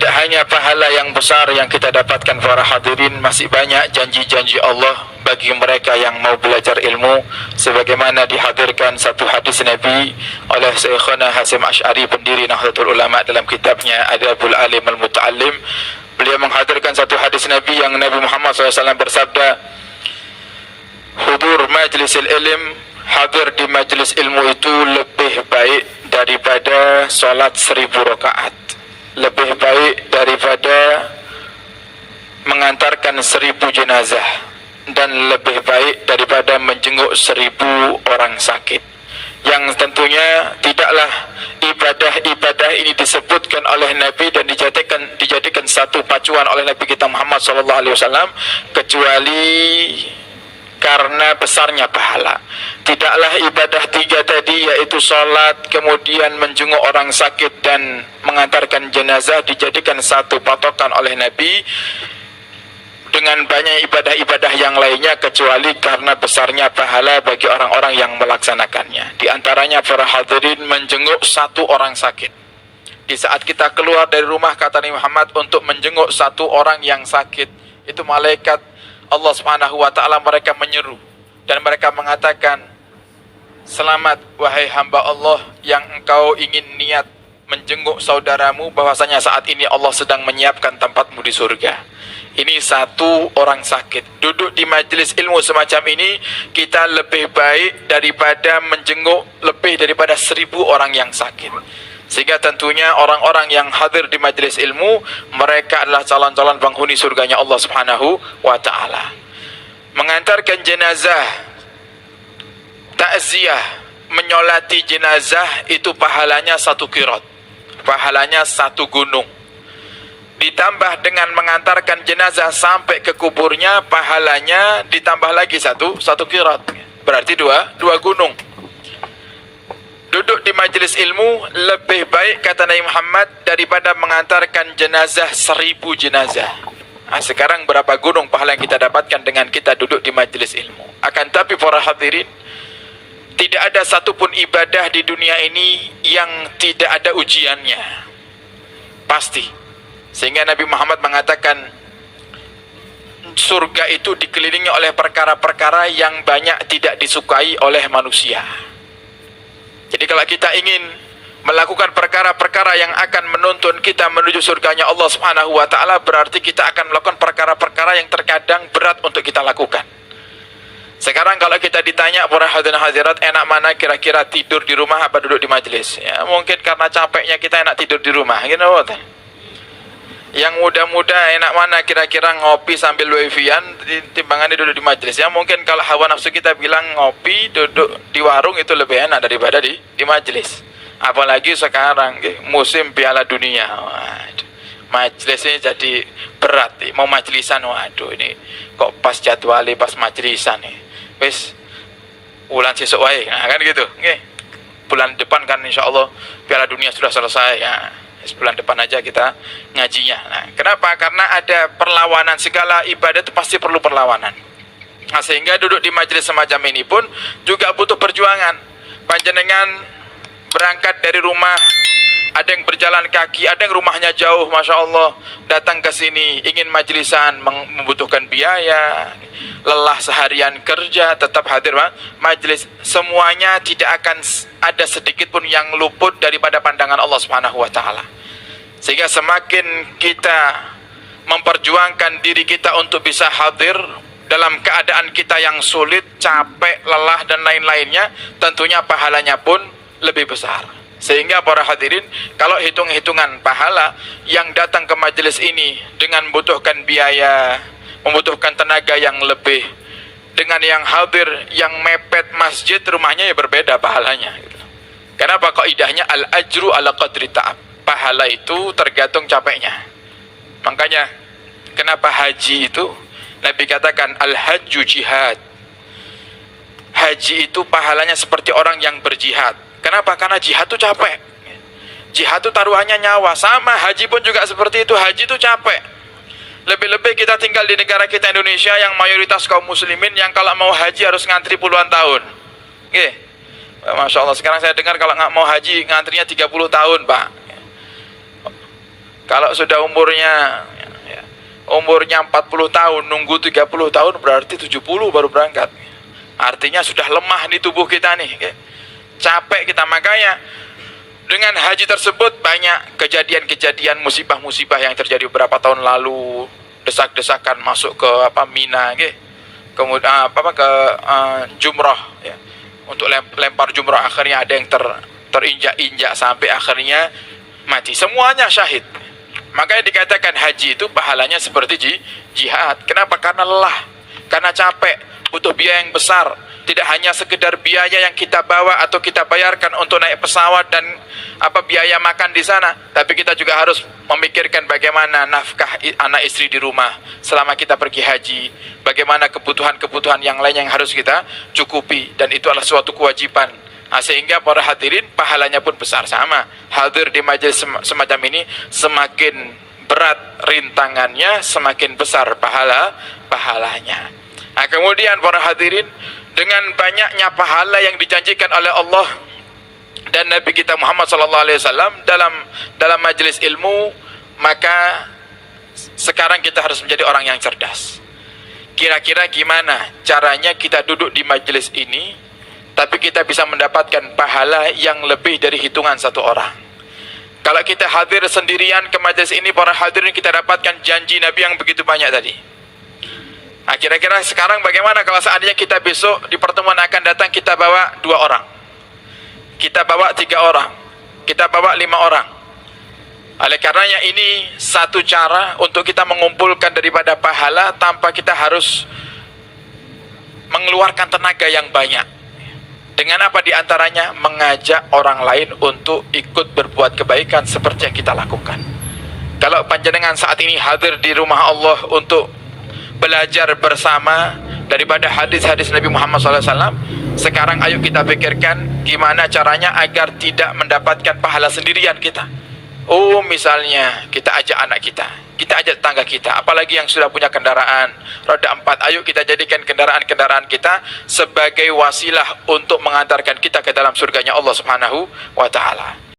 tidak hanya pahala yang besar yang kita dapatkan para hadirin, masih banyak janji-janji Allah bagi mereka yang mau belajar ilmu, sebagaimana dihadirkan satu hadis Nabi oleh Syekhana Hasyim Asy'ari, pendiri Nahdlatul Ulama, dalam kitabnya Adabul Alim Al-Muta'allim. Beliau menghadirkan satu hadis Nabi yang Nabi Muhammad SAW bersabda, hudur majlisil ilm, hadir di majlis ilmu itu lebih baik daripada solat 1000 rakaat, lebih baik daripada mengantarkan 1000 jenazah, dan lebih baik daripada menjenguk 1000 orang sakit. Yang tentunya tidaklah ibadah-ibadah ini disebutkan oleh Nabi dan dijadikan satu pacuan oleh Nabi kita Muhammad SAW kecuali karena besarnya pahala. Tidaklah ibadah 3 tadi, yaitu salat, kemudian menjenguk orang sakit dan mengantarkan jenazah, dijadikan satu patokan oleh Nabi dengan banyak ibadah-ibadah yang lainnya, kecuali karena besarnya pahala bagi orang-orang yang melaksanakannya. Di antaranya para hadirin menjenguk satu orang sakit. Di saat kita keluar dari rumah, kata Nabi Muhammad, untuk menjenguk satu orang yang sakit, itu malaikat Allah Subhanahu wa taala mereka menyeru dan mereka mengatakan, selamat wahai hamba Allah yang engkau ingin niat menjenguk saudaramu, bahwasanya saat ini Allah sedang menyiapkan tempatmu di surga. Ini satu orang sakit. Duduk di majelis ilmu semacam ini, kita lebih baik daripada menjenguk lebih daripada 1000 orang yang sakit. Sehingga tentunya orang-orang yang hadir di majelis ilmu, mereka adalah calon-calon penghuni surganya Allah Subhanahu wa ta'ala. Mengantarkan jenazah, takziah, menyolati jenazah, itu pahalanya 1 qirat, pahalanya 1 gunung. Ditambah dengan mengantarkan jenazah sampai ke kuburnya, pahalanya ditambah lagi satu qirat, berarti dua gunung. Duduk di majelis ilmu lebih baik, kata Nabi Muhammad, daripada mengantarkan jenazah 1000 jenazah. Nah, sekarang berapa gunung pahala yang kita dapatkan dengan kita duduk di majelis ilmu. Akan tapi para hadirin, tidak ada satupun ibadah di dunia ini yang tidak ada ujiannya, pasti. Sehingga Nabi Muhammad mengatakan, surga itu dikelilingi oleh perkara-perkara yang banyak tidak disukai oleh manusia. Jadi kalau kita ingin melakukan perkara-perkara yang akan menuntun kita menuju surganya Allah Subhanahu wa ta'ala, berarti kita akan melakukan perkara-perkara yang terkadang berat untuk kita lakukan. Sekarang kalau kita ditanya para hadirin hadirat, enak mana kira-kira, tidur di rumah apa duduk di majelis? Ya, mungkin karena capeknya kita enak tidur di rumah, gitu. Yang muda-muda enak mana kira-kira, ngopi sambil wifi-an timbangannya duduk di majelis? Ya mungkin kalau hawa nafsu kita bilang ngopi duduk di warung itu lebih enak daripada di majelis. Apalagi sekarang musim Piala Dunia, waduh, majelisnya jadi berat. Mau majelisan, waduh, ini kok pas jadwalnya pas majelisan nih, wis bulan sesuk wae, nah, kan gitu. Bulan depan kan insya Allah Piala Dunia sudah selesai ya. Bulan depan aja kita ngajinya. Nah, kenapa? Karena ada perlawanan, segala ibadah itu pasti perlu perlawanan. Nah, sehingga duduk di majelis semacam ini pun juga butuh perjuangan. Panjenengan berangkat dari rumah, ada yang berjalan kaki, ada yang rumahnya jauh, masya Allah, datang ke sini ingin majelisan, membutuhkan biaya, lelah seharian kerja, tetap hadir majelis. Semuanya tidak akan ada sedikit pun yang luput daripada pandangan Allah Subhanahu wa ta'ala. Sehingga semakin kita memperjuangkan diri kita untuk bisa hadir dalam keadaan kita yang sulit, capek, lelah dan lain-lainnya, tentunya pahalanya pun lebih besar. Sehingga para hadirin, kalau hitung-hitungan pahala yang datang ke majelis ini dengan membutuhkan biaya, membutuhkan tenaga yang lebih, dengan yang hadir yang mepet masjid, rumahnya ya berbeda pahalanya. Kenapa? Kaidahnya al-ajru ala qadri ta'ab. Pahala itu tergantung capeknya. Makanya kenapa haji itu Nabi katakan al-hajju jihad. Haji itu pahalanya seperti orang yang berjihad. Kenapa? Karena jihad itu capek. Jihad itu taruhannya nyawa. Sama haji pun juga seperti itu. Haji itu capek. Lebih-lebih kita tinggal di negara kita Indonesia yang mayoritas kaum muslimin, yang kalau mau haji harus ngantri puluhan tahun. Masya Allah, sekarang saya dengar kalau nggak mau haji ngantrinya 30 tahun, Pak. Kalau sudah umurnya 40 tahun, nunggu 30 tahun berarti 70 baru berangkat. Artinya sudah lemah di tubuh kita nih. Capek kita. Makanya dengan haji tersebut banyak kejadian-kejadian musibah-musibah yang terjadi beberapa tahun lalu. Desak-desakan masuk ke Mina, kemudian jumrah, ya. Untuk lempar jumrah, akhirnya ada yang terinjak-injak sampai akhirnya mati. Semuanya syahid. Makanya dikatakan haji itu pahalanya seperti jihad. Kenapa? Karena lelah, karena capek, butuh biaya yang besar. Tidak hanya sekedar biaya yang kita bawa atau kita bayarkan untuk naik pesawat dan biaya makan di sana, tapi kita juga harus memikirkan bagaimana nafkah anak istri di rumah selama kita pergi haji, bagaimana kebutuhan-kebutuhan yang lain yang harus kita cukupi, dan itu adalah suatu kewajiban. Sehingga para hadirin pahalanya pun besar. Sama, hadir di majelis semacam ini semakin berat rintangannya, semakin besar pahalanya. Kemudian para hadirin, dengan banyaknya pahala yang dijanjikan oleh Allah dan Nabi kita Muhammad SAW dalam majelis ilmu, maka sekarang kita harus menjadi orang yang cerdas. Kira-kira gimana caranya kita duduk di majelis ini, tapi kita bisa mendapatkan pahala yang lebih dari hitungan satu orang. Kalau kita hadir sendirian ke majelis ini, para hadirin, kita dapatkan janji Nabi yang begitu banyak tadi. Kira-kira sekarang bagaimana kalau seandainya kita besok di pertemuan akan datang, kita bawa 2 orang, kita bawa 3 orang, kita bawa 5 orang. Oleh karenanya ini satu cara untuk kita mengumpulkan daripada pahala tanpa kita harus mengeluarkan tenaga yang banyak. Dengan apa diantaranya? Mengajak orang lain untuk ikut berbuat kebaikan seperti yang kita lakukan. Kalau panjenengan saat ini hadir di rumah Allah untuk belajar bersama daripada hadis-hadis Nabi Muhammad SAW, sekarang ayo kita pikirkan gimana caranya agar tidak mendapatkan pahala sendirian kita. Misalnya kita ajak anak kita ajak tetangga kita, apalagi yang sudah punya kendaraan roda 4, ayo kita jadikan kendaraan-kendaraan kita sebagai wasilah untuk mengantarkan kita ke dalam surganya Allah Subhanahu wa ta'ala.